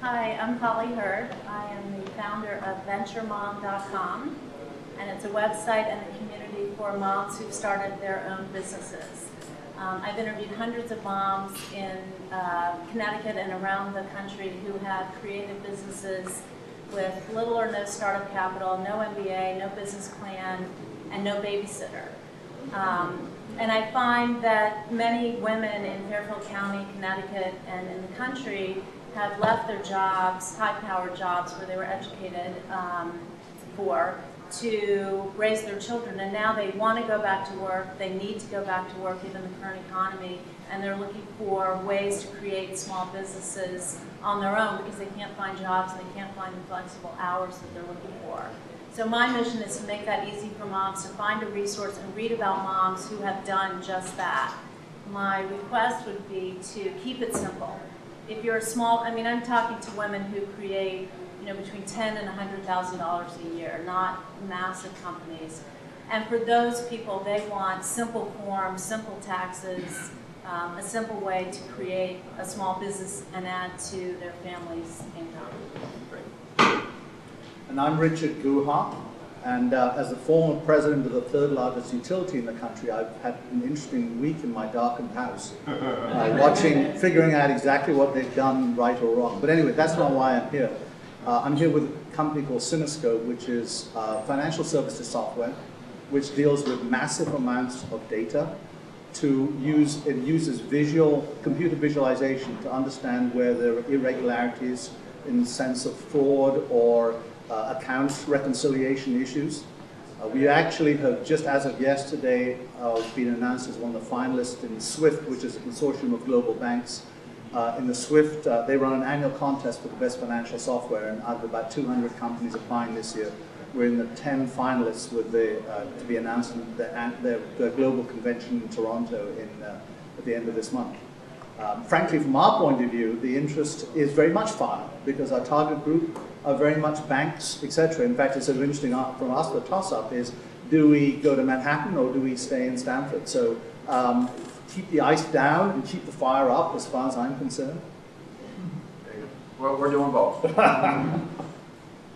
Hi, I'm Holly Hurd. I am the founder of VentureMom.com, and it's a website and a community for moms who've started their own businesses. I've interviewed hundreds of moms in Connecticut and around the country who have created businesses with little or no startup capital, no MBA, no business plan, and no babysitter. And I find that many women in Fairfield County, Connecticut, and in the country have left their jobs, high-powered jobs where they were educated to raise their children, and now they want to go back to work, they need to go back to work given the current economy, and they're looking for ways to create small businesses on their own because they can't find jobs and they can't find the flexible hours that they're looking for. So my mission is to make that easy for moms to find a resource and read about moms who have done just that. My request would be to keep it simple. If you're a small, I'm talking to women who create, between $10,000 and $100,000 a year, not massive companies. And for those people, they want simple forms, simple taxes, a simple way to create a small business and add to their family's income. Great. And I'm Richard Guha, and as the former president of the third largest utility in the country, I've had an interesting week in my darkened house, figuring out exactly what they've done right or wrong. But anyway, that's not why I'm here. I'm here with a company called Cinescope, which is financial services software, which deals with massive amounts of data. It uses computer visualization to understand where there are irregularities in the sense of fraud or account reconciliation issues. We actually have, just as of yesterday, been announced as one of the finalists in SWIFT, which is a consortium of global banks. In the SWIFT, they run an annual contest for the best financial software, and out of about 200 companies applying this year, we're in the 10 finalists with to be announced at their global convention in Toronto at the end of this month. Frankly, from our point of view, the interest is very much pharma, because our target group are very much banks, etc. In fact, it's sort of interesting from us, the toss-up is, do we go to Manhattan or do we stay in Stamford? So keep the ice down and keep the fire up as far as I'm concerned. Well, we're doing both. Well,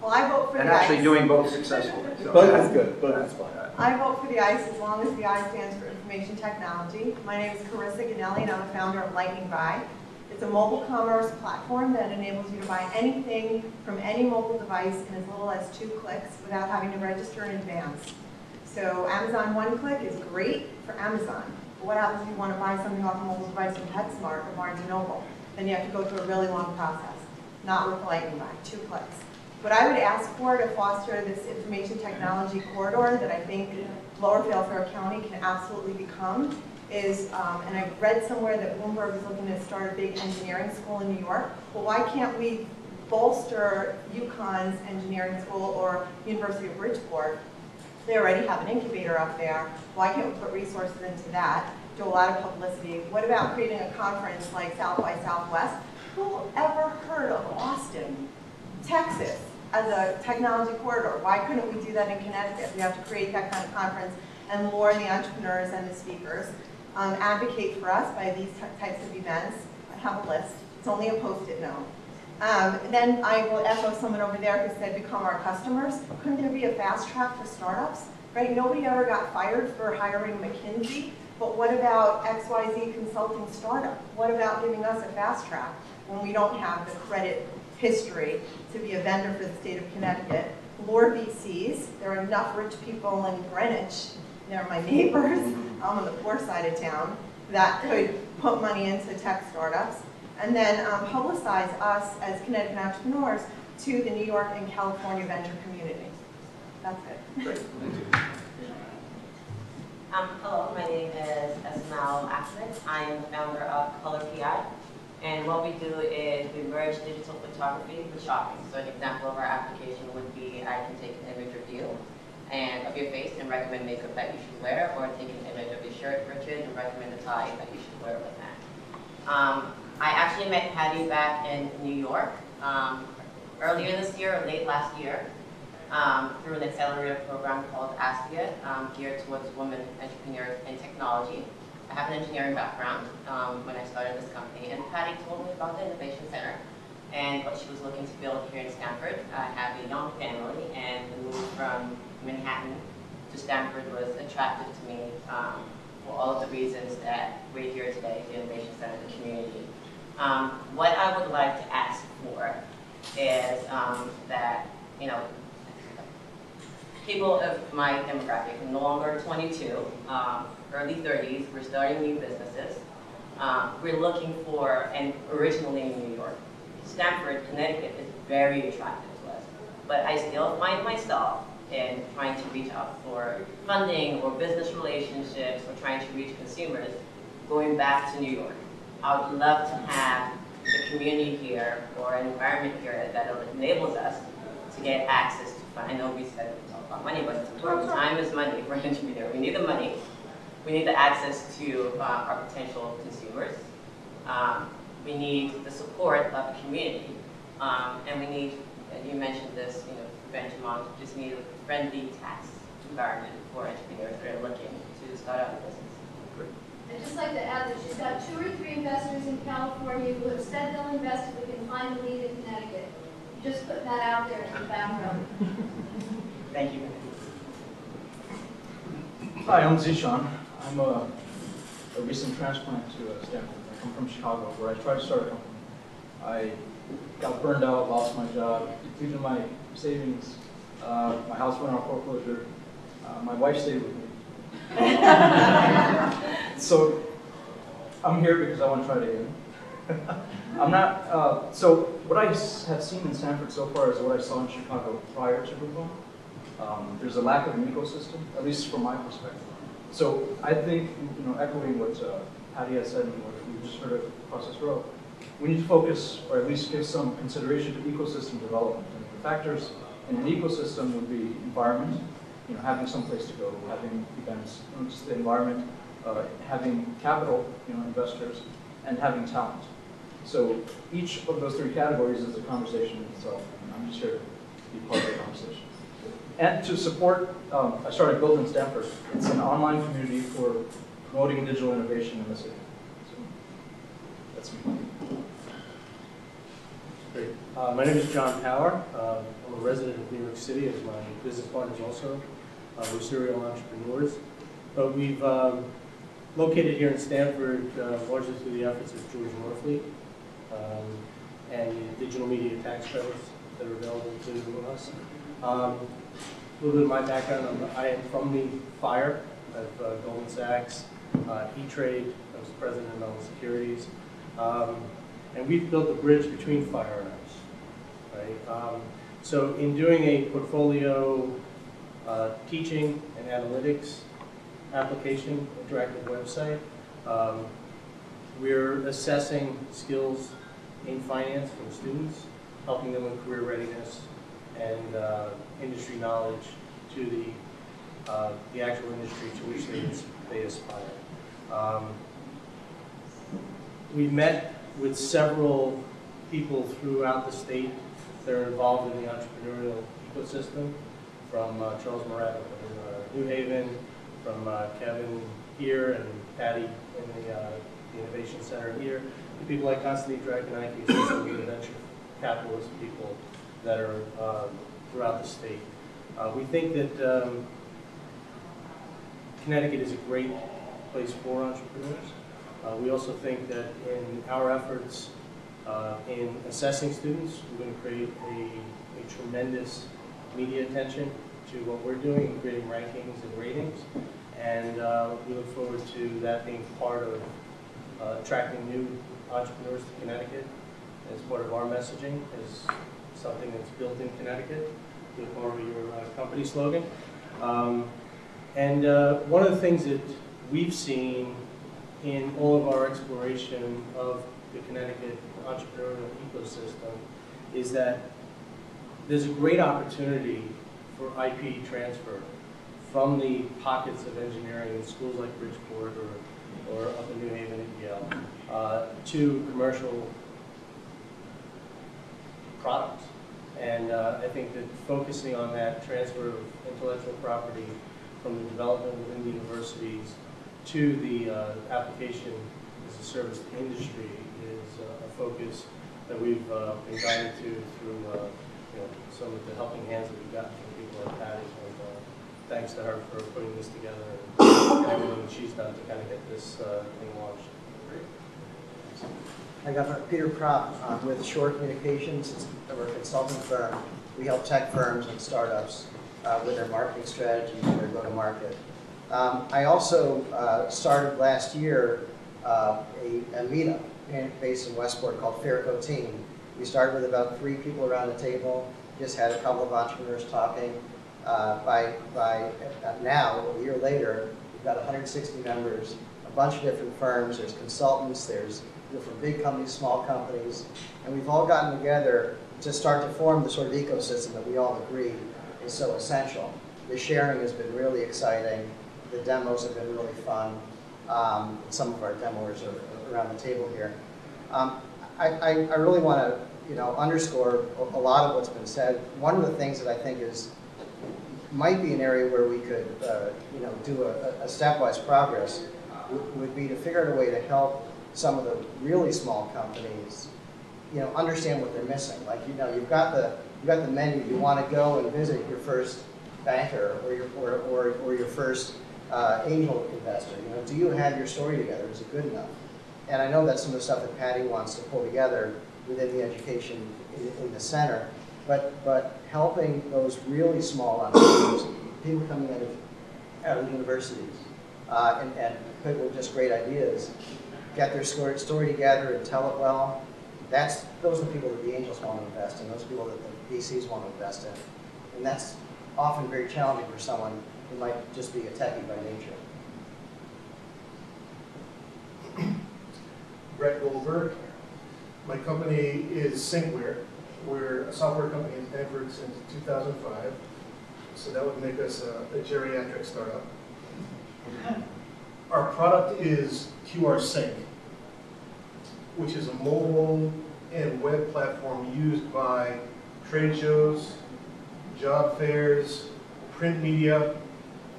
I vote for and the actually ICE. doing both successfully. So Both is good, both is fine. I vote for the ICE as long as the I stands for Information Technology. My name is Carissa Ganelli, and I'm a founder of Lightning Buy. It's a mobile commerce platform that enables you to buy anything from any mobile device in as little as 2 clicks without having to register in advance. So Amazon One Click is great for Amazon. But what happens if you want to buy something off a mobile device from PetSmart or Barnes & Noble? Then you have to go through a really long process. Not with Lightning Buy, 2 clicks. What I would ask for to foster this information technology corridor that I think Lower Fairfield County can absolutely become is, and I read somewhere that Bloomberg is looking to start a big engineering school in New York. Well, why can't we bolster UConn's engineering school or University of Bridgeport? They already have an incubator up there. Why can't we put resources into that? Do a lot of publicity. What about creating a conference like South by Southwest? Who ever heard of Austin, Texas, as a technology corridor? Why couldn't we do that in Connecticut? We have to create that kind of conference and lure the entrepreneurs and the speakers. Advocate for us by these types of events. I have a list. It's only a Post-it note. Then I will echo someone over there who said become our customers. Couldn't there be a fast track for startups? Right? Nobody ever got fired for hiring McKinsey, but what about XYZ Consulting Startup? What about giving us a fast track when we don't have the credit history to be a vendor for the state of Connecticut? Lure VCs. There are enough rich people in Greenwich, they're my neighbors, I'm on the poor side of town, that could put money into tech startups. And then publicize us as Connecticut entrepreneurs to the New York and California venture community. That's it. Great, thank you. Hello, my name is Esmail Ahmed. I am the founder of Color PI. And what we do is we merge digital photography with shopping. So an example of our application would be I can take an image of you and of your face and recommend makeup that you should wear, or take an image of your shirt, Richard, and recommend a tie that you should wear with that. I actually met Patty back in New York earlier this year or late last year through an accelerator program called ASPIA, geared towards women entrepreneurs in technology. I have an engineering background when I started this company, and Patty told me about the Innovation Center and what she was looking to build here in Stamford. I have a young family, and the move from Manhattan to Stamford was attractive to me for all of the reasons that we're here today, the Innovation Center, the community. What I would like to ask for is that, you know, people of my demographic, no longer 22, early 30s, we're starting new businesses. We're looking for, and originally in New York, Stamford, Connecticut is very attractive to us, but I still find myself in trying to reach out for funding or business relationships or trying to reach consumers going back to New York. I would love to have the community here or an environment here that enables us to get access to fund. I know we said we talk about money, but it's important. Time is money for an entrepreneur. We need the money. We need the access to our potential consumers. We need the support of the community. And we need, and you mentioned this, you know, Benjamin, just need a friendly tax environment for entrepreneurs that are looking to start out a business. I'd just like to add that she's got 2 or 3 investors in California who have said they'll invest if we can find a lead in Connecticut. Just putting that out there in the background. Thank you. Hi, I'm Zishan. I'm a recent transplant to Stanford. I come from Chicago, where I tried to start a company. I got burned out, lost my job, depleted my savings. My house went on foreclosure. My wife stayed with me. So I'm here because I want to try it again. I'm not, so what I have seen in Stanford so far is what I saw in Chicago prior to Brooklyn. There's a lack of an ecosystem, at least from my perspective. So I think, you know, echoing what Patty has said and what we just heard across this row, we need to focus, or at least give some consideration to ecosystem development. And the factors in an ecosystem would be environment, you know, having some place to go, having events, you know, just the environment, having capital, you know, investors, and having talent. So each of those 3 categories is a conversation in itself, and I'm just here to be part of the conversation. And to support, I started Build in Stanford. It's an online community for promoting digital innovation in the city. So that's me. Great. My name is John Power. I'm a resident of New York City, as my business partners also. We're serial entrepreneurs. But we've located here in Stanford largely through the efforts of George Norfleet and the digital media tax credits that are available to us. A little bit of my background, I am from the fire of Goldman Sachs, E-Trade, I was president of Malloy Securities, and we've built a bridge between fire and ice, right? So in doing a portfolio teaching and analytics application, interactive website, we're assessing skills in finance from students, helping them with career readiness and industry knowledge to the actual industry to which they aspire. We met with several people throughout the state that are involved in the entrepreneurial ecosystem, from Charles Morat in New Haven, from Kevin here and Patty in the Innovation Center here, to people like Constantine Dragonakis, some of the venture capitalist people that are throughout the state. We think that Connecticut is a great place for entrepreneurs. We also think that in our efforts in assessing students, we're going to create a tremendous media attention to what we're doing in creating rankings and ratings. And we look forward to that being part of attracting new entrepreneurs to Connecticut as part of our messaging, as something that's built in Connecticut, to borrow your company slogan. And one of the things that we've seen in all of our exploration of the Connecticut entrepreneurial ecosystem is that there's a great opportunity for IP transfer from the pockets of engineering in schools like Bridgeport or up in New Haven at Yale to commercial products. And I think that focusing on that transfer of intellectual property from the development within the universities to the application as a service to industry is a focus that we've been guided to through you know, some of the helping hands that we've gotten from people like Patty. And thanks to her for putting this together and everything that she's done to kind of get this thing launched. I got Peter Propp with Shore Communications. We're a consulting firm. We help tech firms and startups with their marketing strategies and their go-to-market. I also started last year a meetup based in Westport called Fairco Team. We started with about 3 people around the table, just had a couple of entrepreneurs talking. By now, a year later, we've got 160 members, a bunch of different firms. There's consultants, there's people from big companies, small companies, and we've all gotten together to start to form the sort of ecosystem that we all agree is so essential. The sharing has been really exciting. The demos have been really fun. Some of our demoers are around the table here. I really want to underscore a lot of what's been said. One of the things that I think might be an area where we could do a stepwise progress would be to figure out a way to help some of the really small companies understand what they're missing. Like you've got the menu. You want to go and visit your first banker or your first angel investor. Do you have your story together? Is it good enough? And I know that's some of the stuff that Patty wants to pull together within the education in the center. But helping those really small entrepreneurs, people coming out of universities, and people with just great ideas, get their story together and tell it well. Those are the people that the angels want to invest in, those are people that the VCs want to invest in. And that's often very challenging for someone who might just be a techie by nature. Brett Goldberg. My company is Syncware. We're a software company in Stamford since 2005. So that would make us a geriatric startup. Our product is QR Sync, which is a mobile and web platform used by trade shows, job fairs, print media,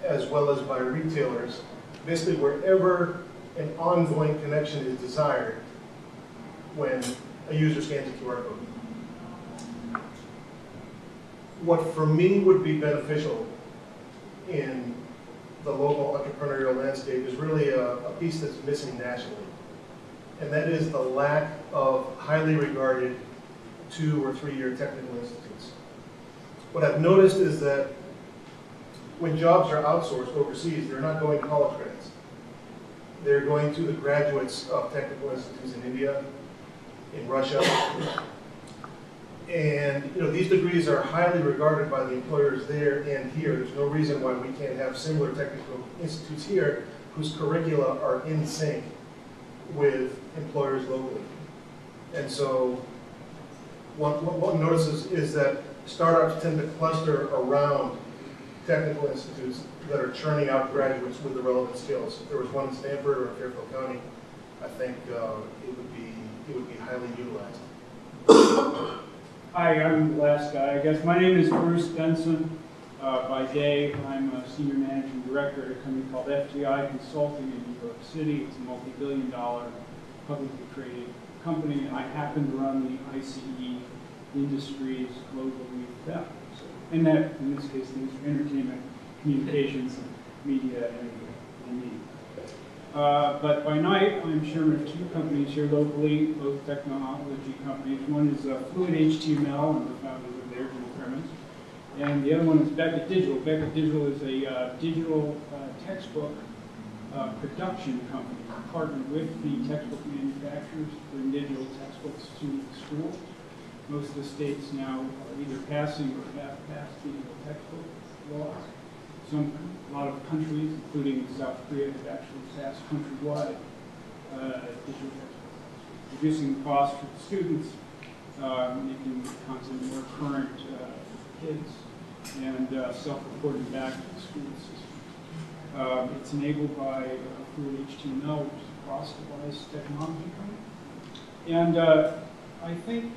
as well as by retailers. Basically, wherever an ongoing connection is desired when a user scans a QR code. What for me would be beneficial in the local entrepreneurial landscape is really a piece that's missing nationally. And that is the lack of highly regarded 2- or 3-year technical institutes. What I've noticed is that when jobs are outsourced overseas, they're not going to college grads. They're going to the graduates of technical institutes in India, in Russia. And these degrees are highly regarded by the employers there and here. There's no reason why we can't have similar technical institutes here whose curricula are in sync with employers locally. And so what one notices is that startups tend to cluster around technical institutes that are churning out graduates with the relevant skills. If there was one in Stamford or in Fairfield County, I think it would be highly utilized. Hi, I'm the last guy. I guess my name is Bruce Benson. By day, I'm a senior managing director at a company called FGI Consulting in New York City. It's a multi-billion-dollar publicly traded company. I happen to run the ICE industries globally with them. So, and that, in this case, things are entertainment, communications, media, and media. But by night, I'm chairman of 2 companies here locally, both technology companies. One is Fluid HTML, and the founders of there, Jim Clemens. And the other one is Beckett Digital. Beckett Digital is a digital textbook production company. We partnered with the textbook manufacturers to bring digital textbooks to schools. Most of the states now are either passing or have passed digital textbook laws. A lot of countries, including South Korea, have actually passed countrywide digital textbooks, reducing the cost for the students, making the content more current for kids, and self-reporting back to the school system. It's enabled by Fluid HTML, which is a cross-device technology company. And I think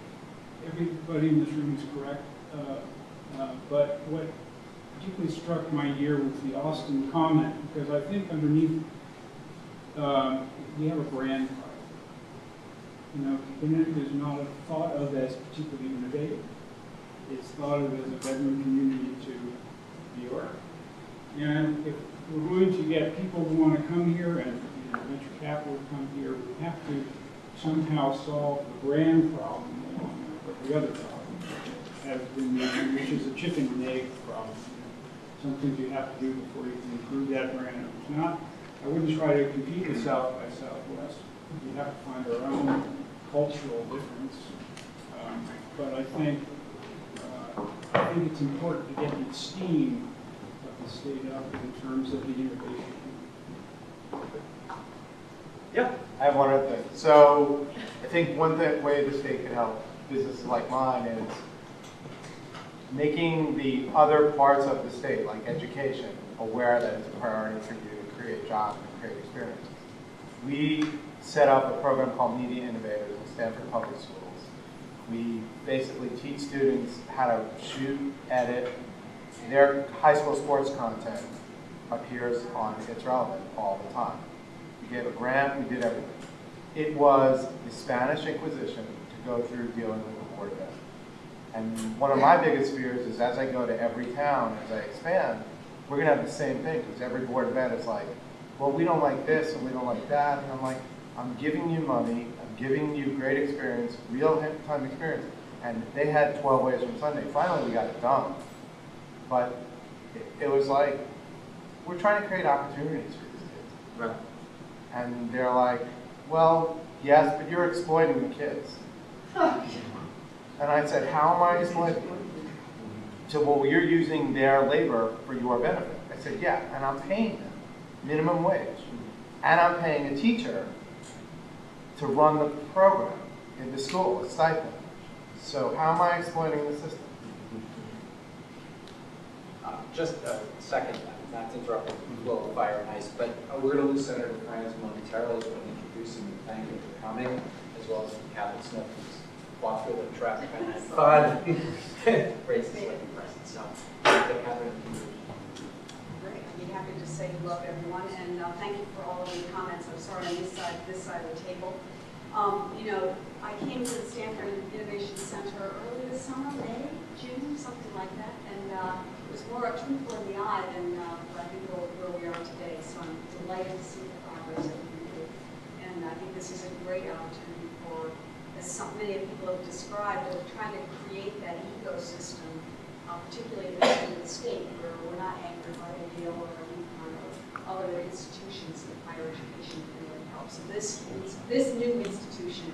everybody in this room is correct, but what particularly struck my ear was the Austin comment, because I think underneath we have a brand You know, Connecticut is not thought of as particularly innovative. It's thought of as a bedroom community to New York. And if we're going to get people who want to come here and venture capital to come here, we have to somehow solve the brand problem along with the other problem, has been mentioned, which is a chicken and egg problem. Some things you have to do before you can improve that brand. If not, I wouldn't try to compete with South by Southwest. We have to find our own cultural difference. But I think it's important to get the esteem of the state up in terms of the innovation. Yeah, I have one other thing. So I think one way the state can help businesses like mine is making the other parts of the state, like education, aware that it's a priority for you to create jobs and create experiences. We set up a program called Media Innovators in Stamford Public Schools. We basically teach students how to shoot, edit. Their high school sports content appears on It's Relevant all the time. We gave a grant, we did everything. It was the Spanish Inquisition to go through dealing with the board event. And one of my biggest fears is as I go to every town, as I expand, we're going to have the same thing, because every board event is like, well, we don't like this and we don't like that. And I'm like, I'm giving you money, I'm giving you great experience, real-time experience. And they had 12 ways from Sunday. Finally, we got it done. But it was like, we're trying to create opportunities for these kids. Right. And they're like, well, yes, but you're exploiting the kids. And I said, how am I exploiting them? So, well, you're using their labor for your benefit. I said, yeah, and I'm paying them minimum wage. And I'm paying a teacher to run the program in the school, a stipend. So how am I exploiting the system? Just a second, not to interrupt the flow of fire and ice, but we're going to lose Senator Franz momentarily when we introduce him and thank him for coming, as well as Captain Smith, who's walked through the traffic and had fun. Grace is like present, so Catherine. Great, I'd be happy to say hello to everyone, and thank you for all of your comments. I'm sorry on this side of the table. You know, I came to the Stamford Innovation Center early this summer, May, June, something like that, and it was more a twinkle in the eye than I think where we are today. So I'm delighted to see the progress that we do, and I think this is a great opportunity for, as so many people have described, of trying to create that ecosystem, particularly in the state, where we're not anchored by a Yale or a UConn or other institutions that higher education can really help. So this new institution,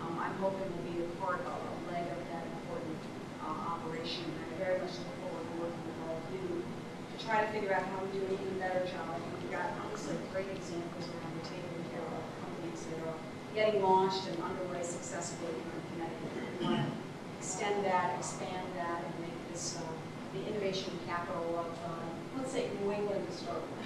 I'm hoping will be a part of a leg of that important operation. And I very much look forward to working with all of you to try to figure out how we do an even better job. We've got obviously great examples around the table here of companies that are getting launched and underway successfully here in Connecticut. We want to extend that, expand that, and make this the innovation capital of, let's say, New England to start with.